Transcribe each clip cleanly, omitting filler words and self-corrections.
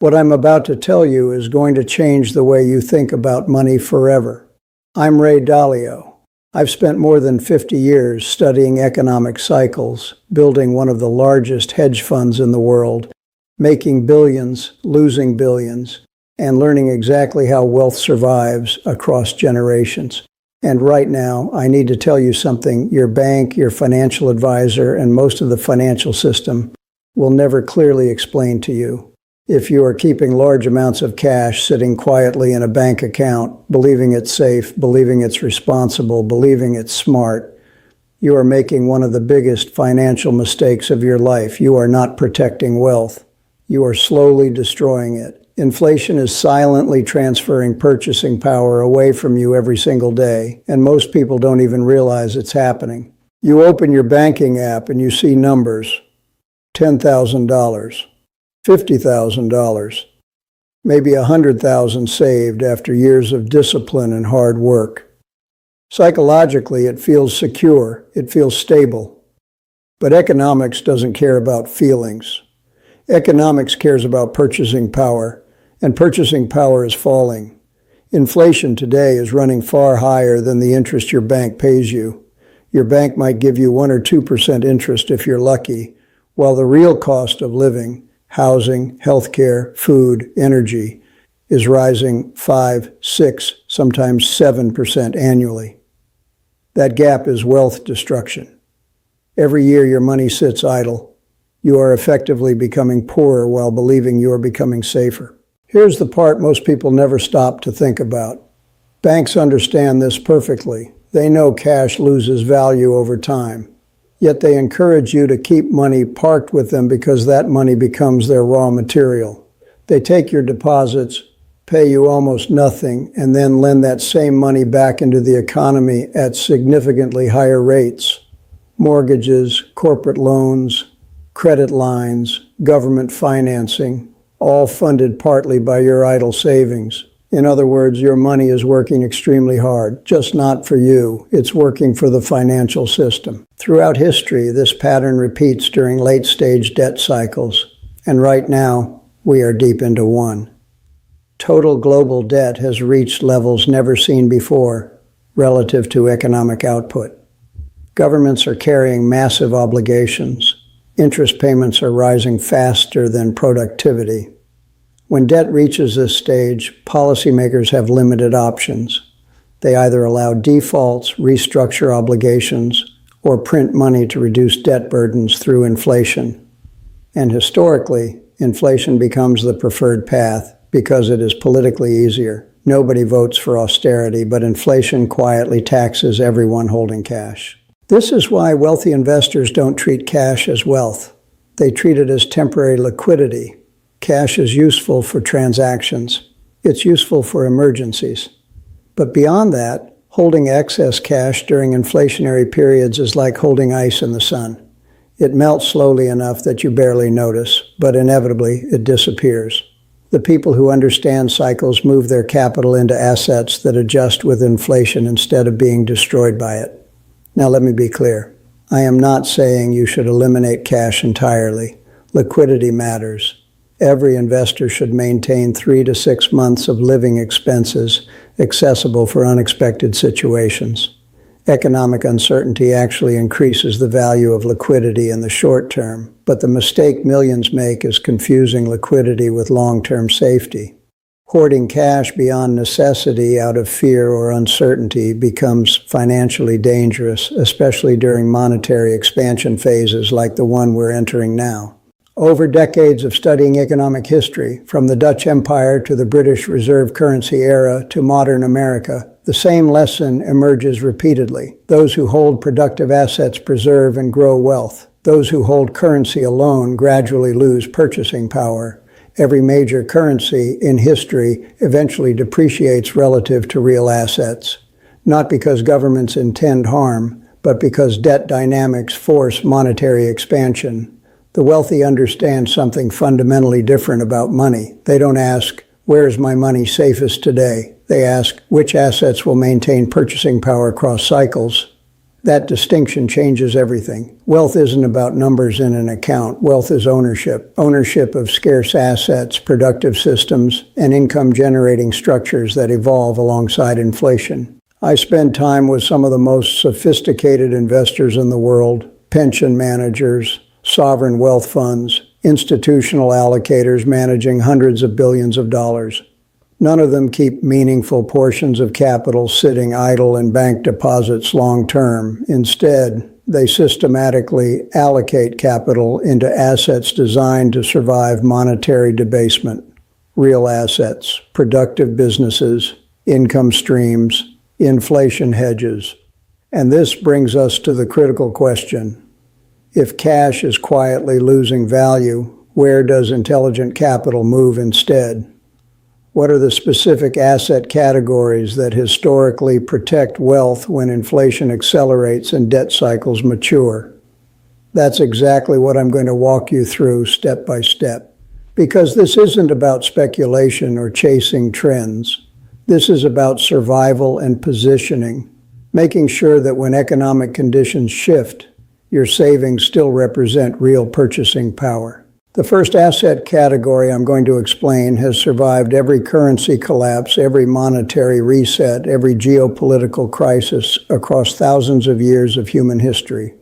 What I'm about to tell you is going to change the way you think about money forever. I'm Ray Dalio. I've spent more than 50 years studying economic cycles, building one of the largest hedge funds in the world, making billions, losing billions, and learning exactly how wealth survives across generations. And right now, I need to tell you something your bank, your financial advisor, and most of the financial system will never clearly explain to you. If you are keeping large amounts of cash sitting quietly in a bank account, believing it's safe, believing it's responsible, believing it's smart, you are making one of the biggest financial mistakes of your life. You are not protecting wealth. You are slowly destroying it. Inflation is silently transferring purchasing power away from you every single day, and most people don't even realize it's happening. You open your banking app and you see numbers. $10,000. $50,000, maybe $100,000 saved after years of discipline and hard work. Psychologically, it feels secure, it feels stable. But economics doesn't care about feelings. Economics cares about purchasing power, and purchasing power is falling. Inflation today is running far higher than the interest your bank pays you. Your bank might give you 1 or 2% interest if you're lucky, while the real cost of living, housing, healthcare, food, energy, is rising 5, 6, sometimes 7% annually. That gap is wealth destruction. Every year your money sits idle. You are effectively becoming poorer while believing you are becoming safer. Here's the part most people never stop to think about. Banks understand this perfectly. They know cash loses value over time. Yet they encourage you to keep money parked with them because that money becomes their raw material. They take your deposits, pay you almost nothing, and then lend that same money back into the economy at significantly higher rates. Mortgages, corporate loans, credit lines, government financing, all funded partly by your idle savings. In other words, your money is working extremely hard, just not for you. It's working for the financial system. Throughout history, this pattern repeats during late-stage debt cycles, and right now, we are deep into one. Total global debt has reached levels never seen before relative to economic output. Governments are carrying massive obligations. Interest payments are rising faster than productivity. When debt reaches this stage, policymakers have limited options. They either allow defaults, restructure obligations, or print money to reduce debt burdens through inflation. And historically, inflation becomes the preferred path because it is politically easier. Nobody votes for austerity, but inflation quietly taxes everyone holding cash. This is why wealthy investors don't treat cash as wealth. They treat it as temporary liquidity. Cash is useful for transactions. It's useful for emergencies. But beyond that, holding excess cash during inflationary periods is like holding ice in the sun. It melts slowly enough that you barely notice, but inevitably it disappears. The people who understand cycles move their capital into assets that adjust with inflation instead of being destroyed by it. Now let me be clear. I am not saying you should eliminate cash entirely. Liquidity matters. Every investor should maintain 3 to 6 months of living expenses accessible for unexpected situations. Economic uncertainty actually increases the value of liquidity in the short term, but the mistake millions make is confusing liquidity with long-term safety. Hoarding cash beyond necessity out of fear or uncertainty becomes financially dangerous, especially during monetary expansion phases like the one we're entering now. Over decades of studying economic history, from the Dutch Empire to the British Reserve currency era to modern America, the same lesson emerges repeatedly. Those who hold productive assets preserve and grow wealth. Those who hold currency alone gradually lose purchasing power. Every major currency in history eventually depreciates relative to real assets, not because governments intend harm, but because debt dynamics force monetary expansion. The wealthy understand something fundamentally different about money. They don't ask, where is my money safest today? They ask, which assets will maintain purchasing power across cycles? That distinction changes everything. Wealth isn't about numbers in an account. Wealth is ownership. Ownership of scarce assets, productive systems, and income-generating structures that evolve alongside inflation. I spend time with some of the most sophisticated investors in the world, pension managers, sovereign wealth funds, institutional allocators managing hundreds of billions of dollars. None of them keep meaningful portions of capital sitting idle in bank deposits long term. Instead, they systematically allocate capital into assets designed to survive monetary debasement. Real assets, productive businesses, income streams, inflation hedges. And this brings us to the critical question. If cash is quietly losing value, where does intelligent capital move instead? What are the specific asset categories that historically protect wealth when inflation accelerates and debt cycles mature? That's exactly what I'm going to walk you through step by step. Because this isn't about speculation or chasing trends. This is about survival and positioning, making sure that when economic conditions shift, your savings still represent real purchasing power. The first asset category I'm going to explain has survived every currency collapse, every monetary reset, every geopolitical crisis across thousands of years of human history.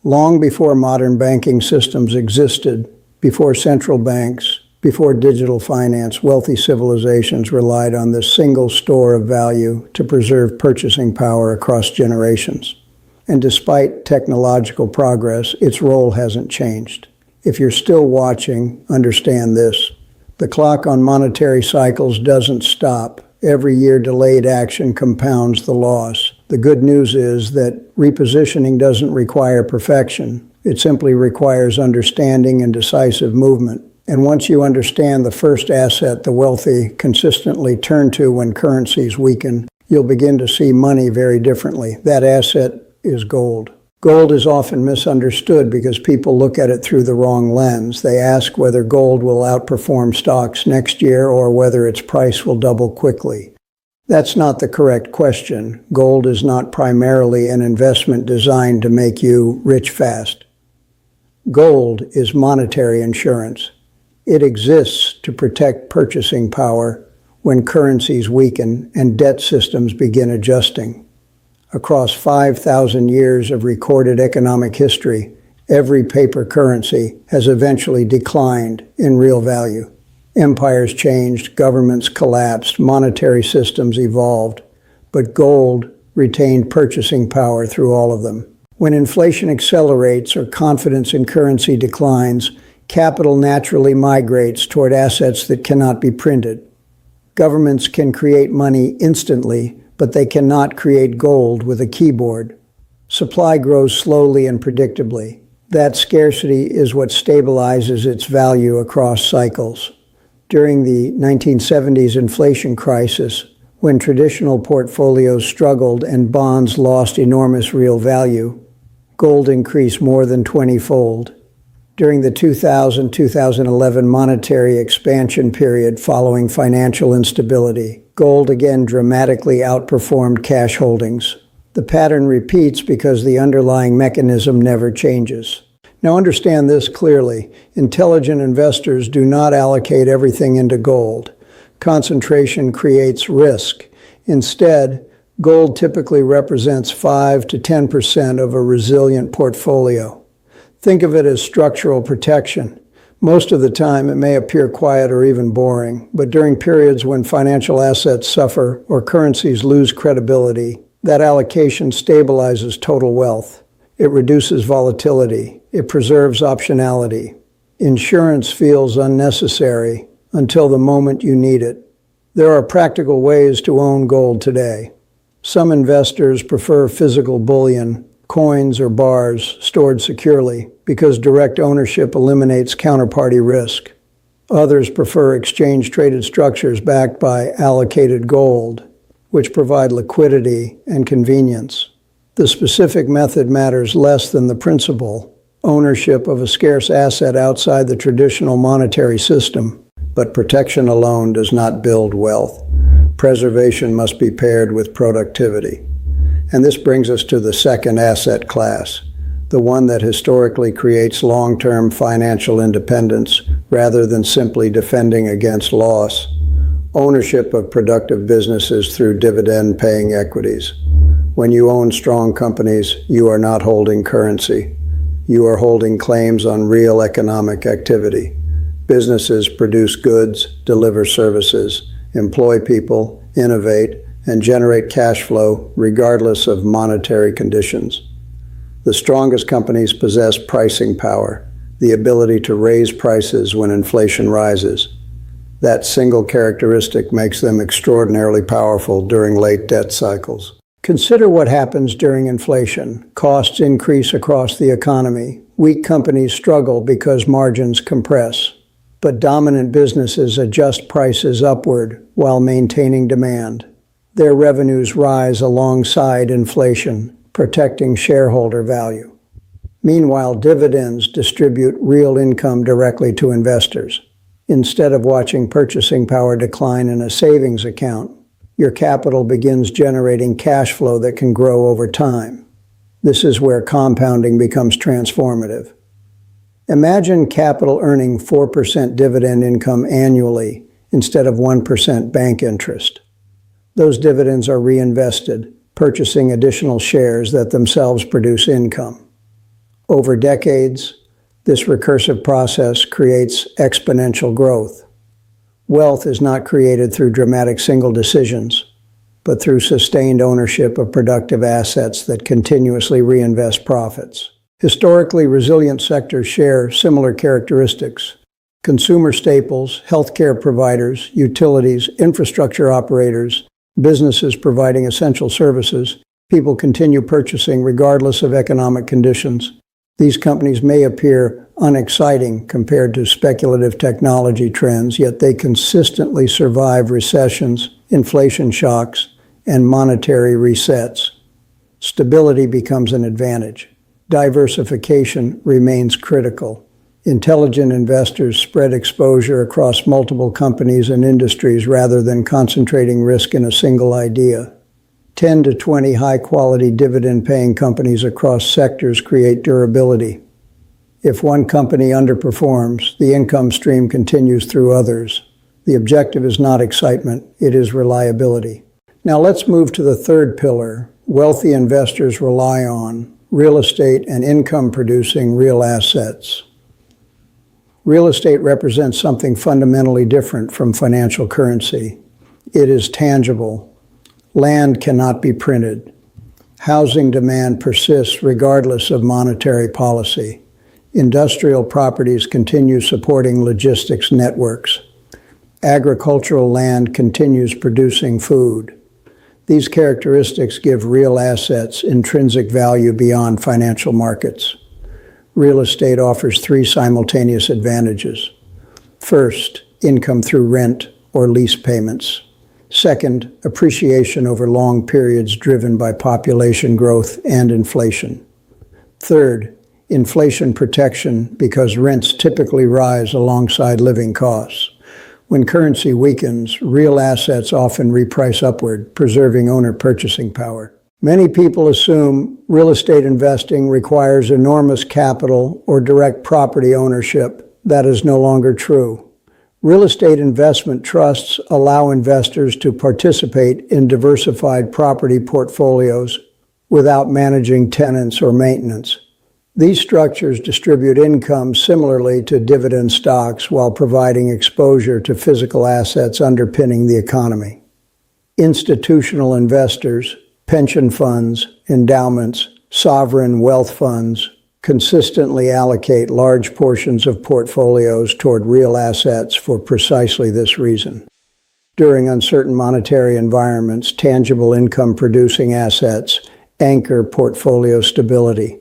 Long before modern banking systems existed, before central banks, before digital finance, wealthy civilizations relied on this single store of value to preserve purchasing power across generations. And despite technological progress, its role hasn't changed. If you're still watching, understand this. The clock on monetary cycles doesn't stop. Every year delayed action compounds the loss. The good news is that repositioning doesn't require perfection. It simply requires understanding and decisive movement. And once you understand the first asset the wealthy consistently turn to when currencies weaken, you'll begin to see money very differently. That asset is gold. Gold is often misunderstood because people look at it through the wrong lens. They ask whether gold will outperform stocks next year or whether its price will double quickly. That's not the correct question. Gold is not primarily an investment designed to make you rich fast. Gold is monetary insurance. It exists to protect purchasing power when currencies weaken and debt systems begin adjusting. Across 5,000 years of recorded economic history, every paper currency has eventually declined in real value. Empires changed, governments collapsed, monetary systems evolved, but gold retained purchasing power through all of them. When inflation accelerates or confidence in currency declines, capital naturally migrates toward assets that cannot be printed. Governments can create money instantly, but they cannot create gold with a keyboard. Supply grows slowly and predictably. That scarcity is what stabilizes its value across cycles. During the 1970s inflation crisis, when traditional portfolios struggled and bonds lost enormous real value, gold increased more than 20-fold. During the 2000-2011 monetary expansion period following financial instability, gold again dramatically outperformed cash holdings. The pattern repeats because the underlying mechanism never changes. Now understand this clearly. Intelligent investors do not allocate everything into gold. Concentration creates risk. Instead, gold typically represents 5 to 10% of a resilient portfolio. Think of it as structural protection. Most of the time, it may appear quiet or even boring, but during periods when financial assets suffer or currencies lose credibility, that allocation stabilizes total wealth. It reduces volatility. It preserves optionality. Insurance feels unnecessary until the moment you need it. There are practical ways to own gold today. Some investors prefer physical bullion, coins or bars stored securely, because direct ownership eliminates counterparty risk. Others prefer exchange-traded structures backed by allocated gold, which provide liquidity and convenience. The specific method matters less than the principle, ownership of a scarce asset outside the traditional monetary system. But protection alone does not build wealth. Preservation must be paired with productivity. And this brings us to the second asset class, the one that historically creates long-term financial independence rather than simply defending against loss. Ownership of productive businesses through dividend-paying equities. When you own strong companies, you are not holding currency. You are holding claims on real economic activity. Businesses produce goods, deliver services, employ people, innovate, and generate cash flow regardless of monetary conditions. The strongest companies possess pricing power, the ability to raise prices when inflation rises. That single characteristic makes them extraordinarily powerful during late debt cycles. Consider what happens during inflation. Costs increase across the economy. Weak companies struggle because margins compress. But dominant businesses adjust prices upward while maintaining demand. Their revenues rise alongside inflation, protecting shareholder value. Meanwhile, dividends distribute real income directly to investors. Instead of watching purchasing power decline in a savings account, your capital begins generating cash flow that can grow over time. This is where compounding becomes transformative. Imagine capital earning 4% dividend income annually instead of 1% bank interest. Those dividends are reinvested, purchasing additional shares that themselves produce income. Over decades, this recursive process creates exponential growth. Wealth is not created through dramatic single decisions, but through sustained ownership of productive assets that continuously reinvest profits. Historically resilient sectors share similar characteristics. Consumer staples, healthcare providers, utilities, infrastructure operators, businesses providing essential services, people continue purchasing regardless of economic conditions. These companies may appear unexciting compared to speculative technology trends, yet they consistently survive recessions, inflation shocks, and monetary resets. Stability becomes an advantage. Diversification remains critical. Intelligent investors spread exposure across multiple companies and industries rather than concentrating risk in a single idea. 10 to 20 high-quality dividend-paying companies across sectors create durability. If one company underperforms, the income stream continues through others. The objective is not excitement, it is reliability. Now let's move to the third pillar. Wealthy investors rely on real estate and income-producing real assets. Real estate represents something fundamentally different from financial currency. It is tangible. Land cannot be printed. Housing demand persists regardless of monetary policy. Industrial properties continue supporting logistics networks. Agricultural land continues producing food. These characteristics give real assets intrinsic value beyond financial markets. Real estate offers three simultaneous advantages. First, income through rent or lease payments. Second, appreciation over long periods driven by population growth and inflation. Third, inflation protection because rents typically rise alongside living costs. When currency weakens, real assets often reprice upward, preserving owner purchasing power. Many people assume real estate investing requires enormous capital or direct property ownership. That is no longer true. Real estate investment trusts allow investors to participate in diversified property portfolios without managing tenants or maintenance. These structures distribute income similarly to dividend stocks while providing exposure to physical assets underpinning the economy. Institutional investors, pension funds, endowments, sovereign wealth funds, consistently allocate large portions of portfolios toward real assets for precisely this reason. During uncertain monetary environments, tangible income-producing assets anchor portfolio stability.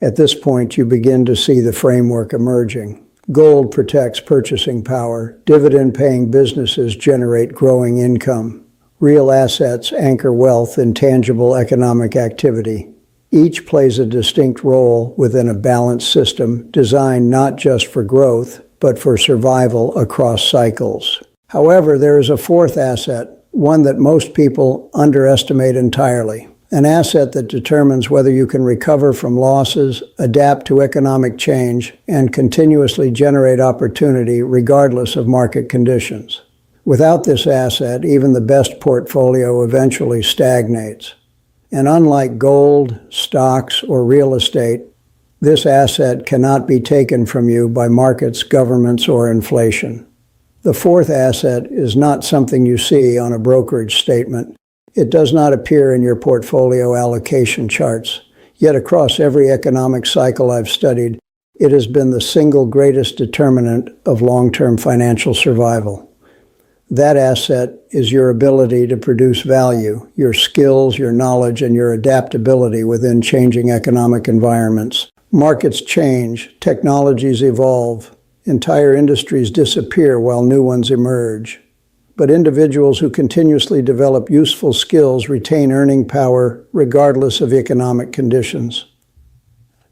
At this point, you begin to see the framework emerging. Gold protects purchasing power. Dividend-paying businesses generate growing income. Real assets anchor wealth in tangible economic activity. Each plays a distinct role within a balanced system designed not just for growth, but for survival across cycles. However, there is a fourth asset, one that most people underestimate entirely: an asset that determines whether you can recover from losses, adapt to economic change, and continuously generate opportunity regardless of market conditions. Without this asset, even the best portfolio eventually stagnates. And unlike gold, stocks, or real estate, this asset cannot be taken from you by markets, governments, or inflation. The fourth asset is not something you see on a brokerage statement. It does not appear in your portfolio allocation charts. Yet across every economic cycle I've studied, it has been the single greatest determinant of long-term financial survival. That asset is your ability to produce value, your skills, your knowledge, and your adaptability within changing economic environments. Markets change, technologies evolve, entire industries disappear while new ones emerge. But individuals who continuously develop useful skills retain earning power regardless of economic conditions.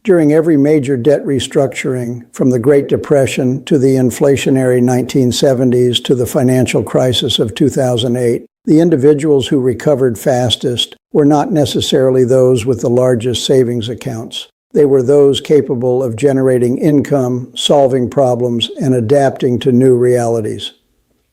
During every major debt restructuring, from the Great Depression to the inflationary 1970s to the financial crisis of 2008, the individuals who recovered fastest were not necessarily those with the largest savings accounts. They were those capable of generating income, solving problems, and adapting to new realities.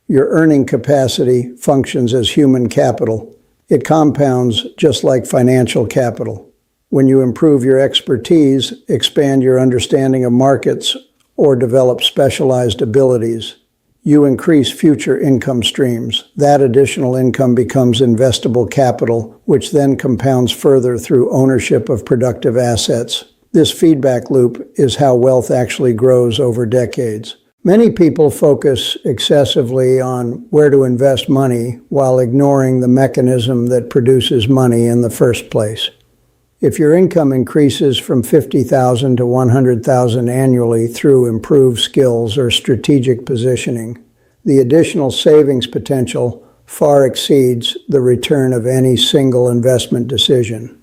Your earning capacity functions as human capital. It compounds just like financial capital. When you improve your expertise, expand your understanding of markets, or develop specialized abilities, you increase future income streams. That additional income becomes investable capital, which then compounds further through ownership of productive assets. This feedback loop is how wealth actually grows over decades. Many people focus excessively on where to invest money while ignoring the mechanism that produces money in the first place. If your income increases from $50,000 to $100,000 annually through improved skills or strategic positioning, the additional savings potential far exceeds the return of any single investment decision.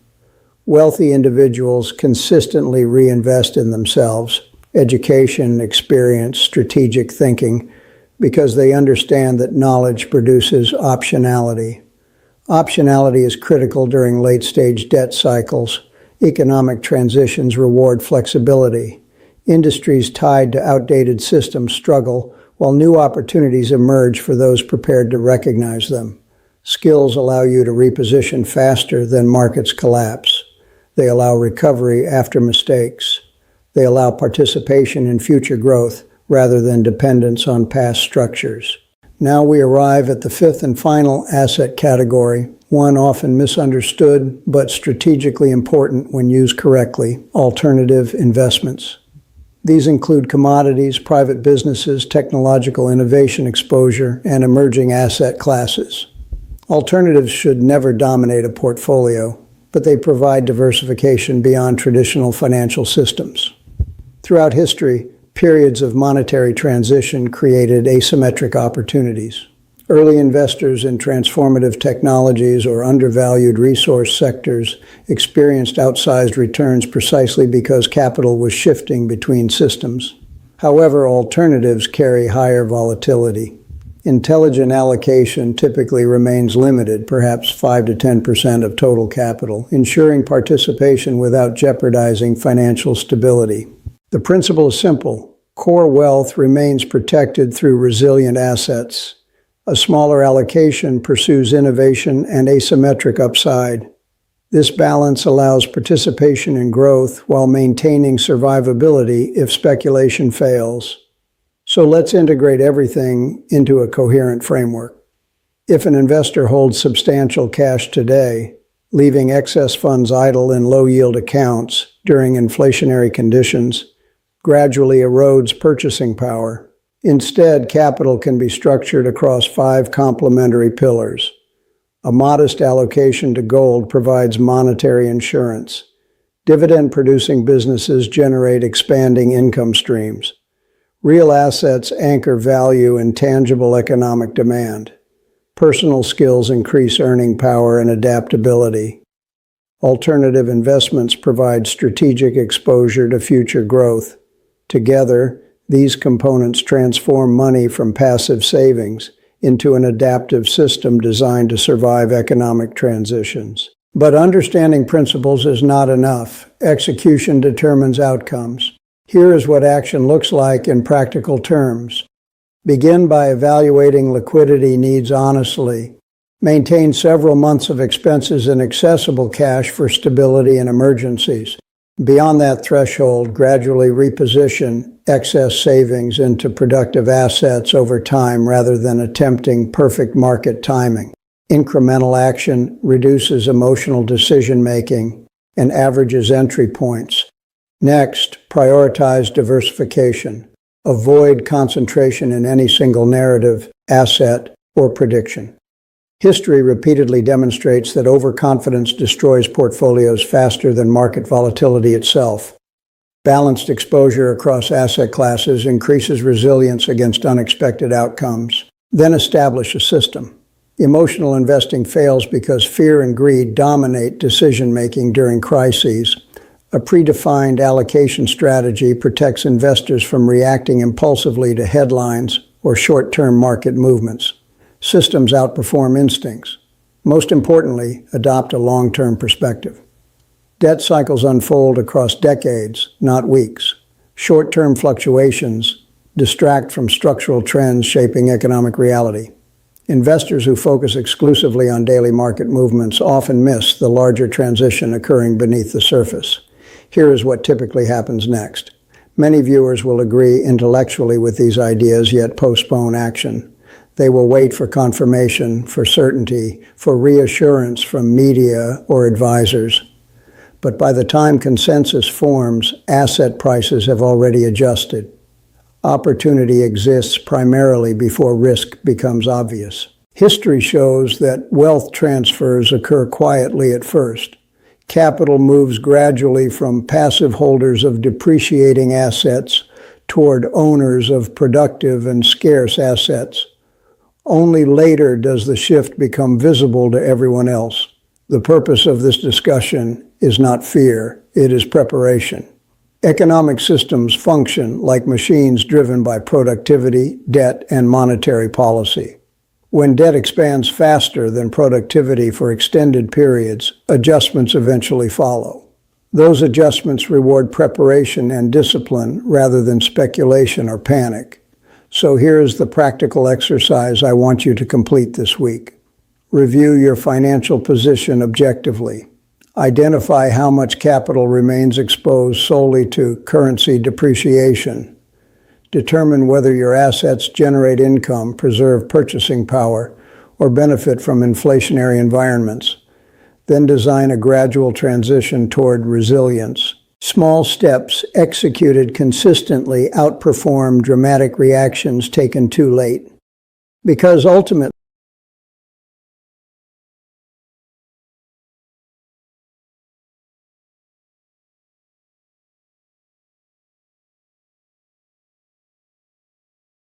Wealthy individuals consistently reinvest in themselves, education, experience, strategic thinking, because they understand that knowledge produces optionality. Optionality is critical during late-stage debt cycles. Economic transitions reward flexibility. Industries tied to outdated systems struggle, while new opportunities emerge for those prepared to recognize them. Skills allow you to reposition faster than markets collapse. They allow recovery after mistakes. They allow participation in future growth rather than dependence on past structures. Now we arrive at the fifth and final asset category, one often misunderstood but strategically important when used correctly: alternative investments. These include commodities, private businesses, technological innovation exposure, and emerging asset classes. Alternatives should never dominate a portfolio, but they provide diversification beyond traditional financial systems. Throughout history, periods of monetary transition created asymmetric opportunities. Early investors in transformative technologies or undervalued resource sectors experienced outsized returns precisely because capital was shifting between systems. However, alternatives carry higher volatility. Intelligent allocation typically remains limited, perhaps 5 to 10% of total capital, ensuring participation without jeopardizing financial stability. The principle is simple. Core wealth remains protected through resilient assets. A smaller allocation pursues innovation and asymmetric upside. This balance allows participation in growth while maintaining survivability if speculation fails. So let's integrate everything into a coherent framework. If an investor holds substantial cash today, leaving excess funds idle in low-yield accounts during inflationary conditions gradually erodes purchasing power. Instead, capital can be structured across 5 complementary pillars. A modest allocation to gold provides monetary insurance. Dividend-producing businesses generate expanding income streams. Real assets anchor value in tangible economic demand. Personal skills increase earning power and adaptability. Alternative investments provide strategic exposure to future growth. Together, these components transform money from passive savings into an adaptive system designed to survive economic transitions. But understanding principles is not enough. Execution determines outcomes. Here is what action looks like in practical terms. Begin by evaluating liquidity needs honestly. Maintain several months of expenses in accessible cash for stability and emergencies. Beyond that threshold, gradually reposition excess savings into productive assets over time rather than attempting perfect market timing. Incremental action reduces emotional decision-making and averages entry points. Next, prioritize diversification. Avoid concentration in any single narrative, asset, or prediction. History repeatedly demonstrates that overconfidence destroys portfolios faster than market volatility itself. Balanced exposure across asset classes increases resilience against unexpected outcomes. Then establish a system. Emotional investing fails because fear and greed dominate decision-making during crises. A predefined allocation strategy protects investors from reacting impulsively to headlines or short-term market movements. Systems outperform instincts. Most importantly, adopt a long-term perspective. Debt cycles unfold across decades, not weeks. Short-term fluctuations distract from structural trends shaping economic reality. Investors who focus exclusively on daily market movements often miss the larger transition occurring beneath the surface. Here is what typically happens next. Many viewers will agree intellectually with these ideas, yet postpone action. They will wait for confirmation, for certainty, for reassurance from media or advisors. But by the time consensus forms, asset prices have already adjusted. Opportunity exists primarily before risk becomes obvious. History shows that wealth transfers occur quietly at first. Capital moves gradually from passive holders of depreciating assets toward owners of productive and scarce assets. Only later does the shift become visible to everyone else. The purpose of this discussion is not fear, it is preparation. Economic systems function like machines driven by productivity, debt, and monetary policy. When debt expands faster than productivity for extended periods, adjustments eventually follow. Those adjustments reward preparation and discipline rather than speculation or panic. So here is the practical exercise I want you to complete this week. Review your financial position objectively. Identify how much capital remains exposed solely to currency depreciation. Determine whether your assets generate income, preserve purchasing power, or benefit from inflationary environments. Then design a gradual transition toward resilience. Small steps executed consistently outperform dramatic reactions taken too late. Because ultimately,